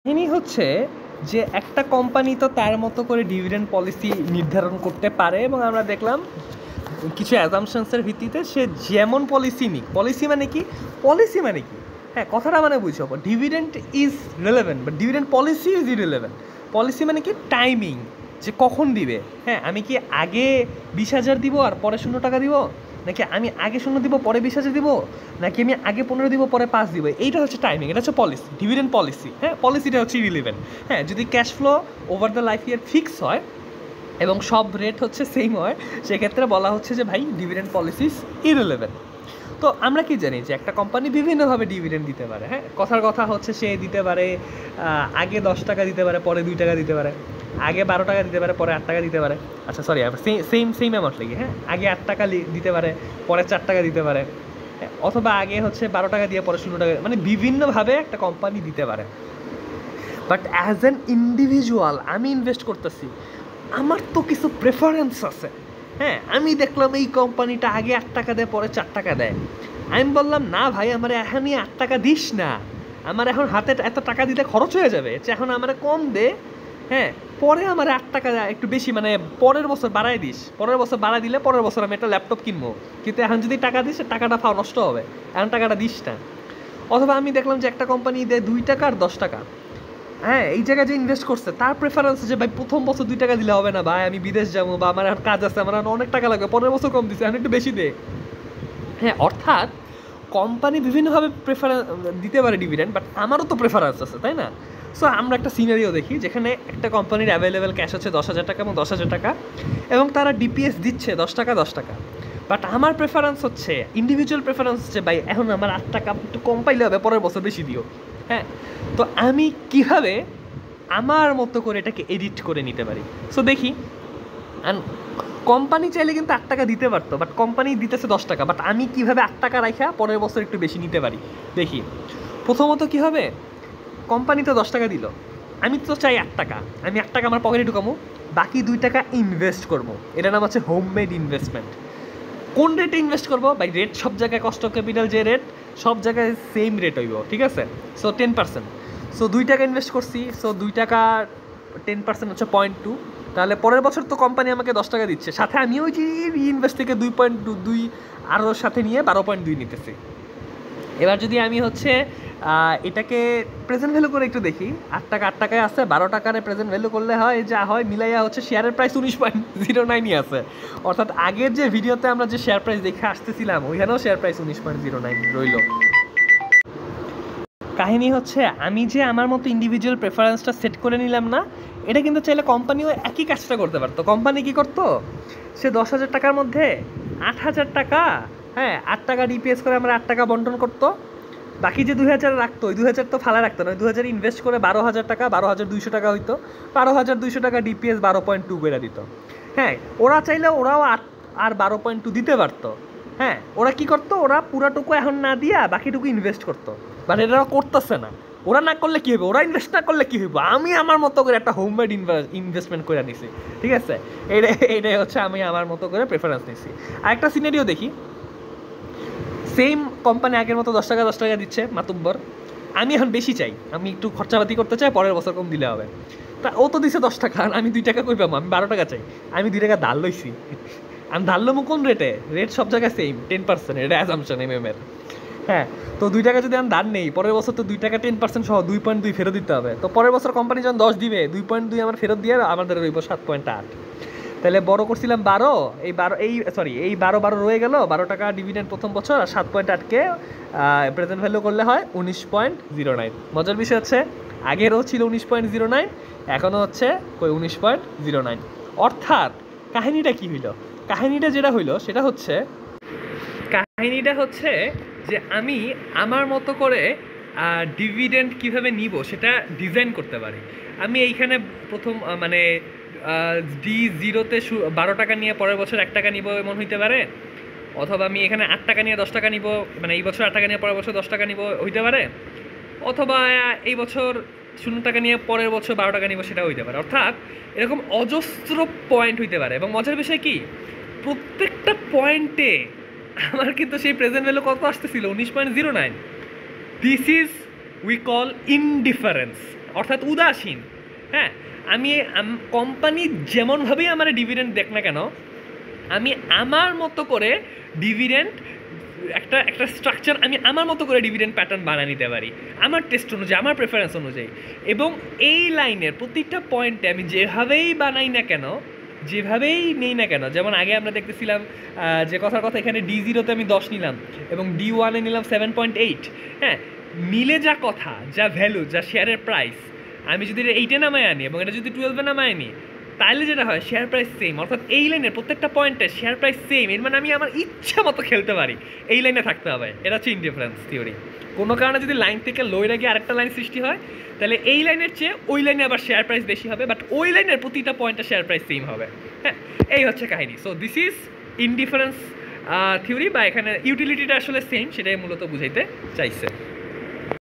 কাহিনী হচ্ছে যে একটা কোম্পানি তো তার মতো করে ডিভিডেন্ড পলিসি নির্ধারণ করতে পারে এবং আমরা দেখলাম কিছু অ্যাজাম্পশনসের ভিত্তিতে সে যেমন পলিসি নিক। পলিসি মানে কি? পলিসি মানে কি? হ্যাঁ, কথাটা মানে বুঝো, dividend is relevant but dividend policy is irrelevant. Policy মানে কি? টাইমিং, যে কখন দিবে। হ্যাঁ, আমি কি আগে 20,000 দিব আর পরে 0 টাকা দিব, নাকি আমি আগে 0 দিব পরে 20,000 দিব, নাকি আমি আগে 15 দিব পরে 5 দিব? এইটা হচ্ছে টাইমিং, এটা হচ্ছে পলিসি, ডিভিডেন্ড পলিসি। হ্যাঁ, পলিসিটা হচ্ছে ইরিলেভেন্ট। হ্যাঁ, যদি cash flow over the life year fix হয় এবং সব রেট হচ্ছে সেম হয়, সেক্ষেত্রে বলা হচ্ছে যে ভাই ডিভিডেন্ড পলিসিস ইরিলেভেন্ট। তো আমরা কি জানি যে একটা কোম্পানি বিভিন্নভাবে ডিভিডেন্ড দিতে পারে। হ্যাঁ, কথার কথা হচ্ছে সে দিতে পারে আগে 10 টাকা দিতে পারে, পরে 2 টাকা দিতে পারে, আগে 12 টাকা দিতে পারে, পরে 8 টাকা দিতে পারে। আচ্ছা সরি, সেম অ্যামাউন্ট লাগি। হ্যাঁ, আগে 8 টাকা দিতে পারে, পরে 4 টাকা দিতে পারে, অথবা আগে হচ্ছে 12 টাকা দিয়ে পরে 0 টাকা, মানে বিভিন্নভাবে একটা কোম্পানি দিতে পারে। বাট অ্যাজ অ্যান ইন্ডিভিজুয়াল আমি ইনভেস্ট করতেছি, আমার তো কিছু প্রেফারেন্স আছে। হ্যাঁ, আমি দেখলাম এই কোম্পানিটা আগে 8 টাকা দেয়, পরে 4 টাকা দেয়। আমি বললাম না ভাই, আমার এখনই 8 টাকা দিস না, আমার এখন হাতে এত টাকা দিলে খরচ হয়ে যাবে, যে এখন আমার কম দে। হ্যাঁ, পরে আমার 8 টাকা একটু বেশি, মানে পরের বছর বাড়াই দিস, পরের বছর বাড়াই দিলে পরের বছর আমি একটা ল্যাপটপ কিনবো, কিন্তু এখন যদি টাকা দিস টাকাটা ফাও নষ্ট হবে, এখন টাকাটা দিস না। অথবা আমি দেখলাম যে একটা কোম্পানি দেয় 2 টাকা আর 10 টাকা। হ্যাঁ, এই জায়গায় যে ইনভেস্ট করছে তার প্রেফারেন্স যে ভাই প্রথম বছর 2 টাকা দিলে হবে না ভাই, আমি বিদেশ যাবো বা আমার আর কাজ আছে, আমার অনেক টাকা লাগবে, পরের বছর কম দিচ্ছে, আমি একটু বেশি দে। হ্যাঁ, অর্থাৎ কোম্পানি বিভিন্নভাবে প্রেফারেন্স দিতে পারে ডিভিডেন্ড, বাট আমারও তো প্রেফারেন্স আছে, তাই না? সো আমরা একটা সিনারিও দেখি যেখানে একটা কোম্পানির অ্যাভেলেবেল ক্যাশ হচ্ছে 10,000 টাকা এবং 10,000 টাকা, এবং তারা ডিপিএস দিচ্ছে 10 টাকা 10 টাকা। বাট আমার প্রেফারেন্স হচ্ছে, ইন্ডিভিজুয়াল প্রেফারেন্স হচ্ছে ভাই এখন আমার 8 টাকা একটু কম পাইলে হবে, পরের বছর বেশি দিও। হ্যাঁ, তো আমি কিভাবে আমার মতো করে এটাকে এডিট করে নিতে পারি? সো দেখি, কোম্পানি চাইলে কিন্তু 8 টাকা দিতে পারতো, বাট কোম্পানি দিতেছে 10 টাকা, বাট আমি কিভাবে 8 টাকা রাখা পরের বছর একটু বেশি নিতে পারি দেখি। প্রথমত কি হবে, কোম্পানি তো 10 টাকা দিল, আমি তো চাই 8 টাকা, আমি 8 টাকা আমার পকেটে ঢুকামো, বাকি 2 টাকা ইনভেস্ট করবো। এটার নাম হচ্ছে হোমমেড ইনভেস্টমেন্ট। কোন রেটে ইনভেস্ট করবো ভাই? রেট সব জায়গায়, কস্ট অফ ক্যাপিটাল যে রেট সব জায়গায় সেম রেট হইব, ঠিক আছে? সো 10%, সো 2 টাকা ইনভেস্ট করছি, সো 2 টাকা 10% হচ্ছে 0.2। তাহলে পরের বছর তো কোম্পানি আমাকে 10 টাকা দিচ্ছে, সাথে আমি ওই যে ইনভেস্ট থেকে 2.2 আরও সাথে নিয়ে 12.2 নিতেছি। এবার যদি আমি হচ্ছে এটাকে প্রেজেন্ট ভ্যালু করে একটু দেখি, 8 টাকা 8 টাকায় আছে, 12 টাকার প্রেজেন্ট ভ্যালু করলে হয় যা হয় মিলাইয়া হচ্ছে শেয়ারের প্রাইস 19.09ই আছে। অর্থাৎ আগের যে ভিডিওতে আমরা যে শেয়ার প্রাইস দেখে আসতেছিলাম ওইখানেও শেয়ার প্রাইস 19.09 রইল। কাহিনী হচ্ছে আমি যে আমার মতো ইন্ডিভিজুয়াল প্রেফারেন্সটা সেট করে নিলাম না, এটা কিন্তু চাইলে কোম্পানিও একই কাজটা করতে পারতো। কোম্পানি কী করতো, সে 10,000 টাকার মধ্যে 8,000 টাকা, হ্যাঁ 8 টাকা ডিপিএস করে আমরা 8 টাকা বন্টন করতো, বাকি যে 2,000 রাখতো ওই 2,000 তো ফালা রাখতো না, ওই 2,000 ইনভেস্ট করে 12,000 টাকা, 12,200 টাকা হইতো, 12,200 টাকা ডিপিএস 12.2 করে দিত। হ্যাঁ, ওরা চাইলে ওরাও 8 আর 12.2 দিতে পারতো। হ্যাঁ, ওরা কি করতো, ওরা পুরাটুকু এখন না দিয়া বাকিটুকু ইনভেস্ট করতো, বাট এটা করতেছে না। ওরা না করলে কী হবে, ওরা ইনভেস্ট না করলে কী হইব, আমি আমার মতো করে একটা হোমমেড ইনভেস্টমেন্ট করে নিছি, ঠিক আছে? এইটাই হচ্ছে আমি আমার মতো করে প্রেফারেন্স নিছি। আরেকটা সিনারিও দেখি, সেম কোম্পানি আগের মতো 10 টাকা 10 টাকা দিচ্ছে মাতুব্বর, আমি এখন বেশি চাই, আমি একটু খরচাপাতি করতে চাই, পরের বছর কম দিলে হবে। তা ও তো দিছে 10 টাকা, আমি 2 টাকা কই পাবো, আমি 12 টাকা চাই, আমি 2 টাকা ধার লইছি। আমি ধার লমু কোন রেটে? রেট সব জায়গায় সেম 10%, এটা অ্যাজাম্পশন এর। হ্যাঁ, তো 2 টাকা যদি আমি ধার নেই, পরের বছর তো 2 টাকা 10% সহ 2.2 ফেরত দিতে হবে। তো পরের বছর কোম্পানি যখন 10 দিবে, 2.2 আমার ফেরত দিয়ে আমাদের রইব 7.8। তাহলে বড় করছিলাম 12, এই 12 রয়ে গেল, 12 টাকা ডিভিডেন্ড প্রথম বছর, আর 7.8কে প্রেজেন্ট ভ্যালু করলে হয় 19.09। মজার বিষয় হচ্ছে আগেরও ছিল 19.09, এখনও হচ্ছে 19.09। অর্থাৎ কাহিনীটা কি হইল? কাহিনীটা যেটা হইলো সেটা হচ্ছে, কাহিনীটা হচ্ছে যে আমি আমার মতো করে ডিভিডেন্ড কিভাবে নিব সেটা ডিজাইন করতে পারি। আমি এইখানে প্রথম মানে D0-তে 12 টাকা নিয়ে পরের বছর 1 টাকা নিব এমন হইতে পারে, অথবা আমি এখানে 8 টাকা নিয়ে 10 টাকা নিব, মানে এই বছর 8 টাকা নিয়ে পরের বছর 10 টাকা নিব হইতে পারে, অথবা এই বছর 0 টাকা নিয়ে পরের বছর 12 টাকা নিব, সেটা হইতে পারে। অর্থাৎ এরকম অজস্র পয়েন্ট হইতে পারে, এবং মজার বিষয় কি, প্রত্যেকটা পয়েন্টে আমার কিন্তু সেই প্রেজেন্ট ভ্যালু কত আসতেছিল? 19.09। This is we call indifference. অর্থাৎ উদাসীন। হ্যাঁ, আমি কোম্পানি যেমনভাবেই আমার ডিভিডেন্ড দেখ না কেন, আমি আমার মতো করে ডিভিডেন্ড একটা একটা স্ট্রাকচার আমি আমার মতো করে ডিভিডেন্ড প্যাটার্ন বানিয়ে নিতে পারি আমার টেস্ট অনুযায়ী, আমার প্রেফারেন্স অনুযায়ী। এবং এই লাইনের প্রত্যেকটা পয়েন্টে আমি যেভাবেই বানাই না কেন, যেভাবেই নেই না কেন, যেমন আগে আমরা দেখতেছিলাম যে কথার কথা এখানে D0-তে আমি 10 নিলাম এবং D1-এ নিলাম 7.8। হ্যাঁ, মিলে যা কথা, যা ভ্যালু, যা শেয়ারের প্রাইস, আমি যদি এটা 8-এ নামায় আনি এবং এটা যদি 12-এ নামায় আনি, তাহলে যেটা হয় শেয়ার প্রাইস সেম। অর্থাৎ এই লাইনের প্রত্যেকটা পয়েন্টে শেয়ার প্রাইস সেম, এর মানে আমি আমার ইচ্ছা মতো খেলতে পারি, এই লাইনে থাকতে হবে। এটা হচ্ছে ইনডিফারেন্স থিওরি। কোনো কারণে যদি লাইন থেকে লোয়ের আগে আরেকটা লাইন সৃষ্টি হয়, তাহলে এই লাইনের চেয়ে ওই লাইনে আবার শেয়ার প্রাইস বেশি হবে, বাট ওই লাইনের প্রতিটা পয়েন্টে শেয়ার প্রাইস সেম হবে। হ্যাঁ, এই হচ্ছে কাহিনী। So this is indifference theory, বা এখানে ইউটিলিটিটা আসলে সেম, সেটাই মূলত বুঝাইতে চাইছে।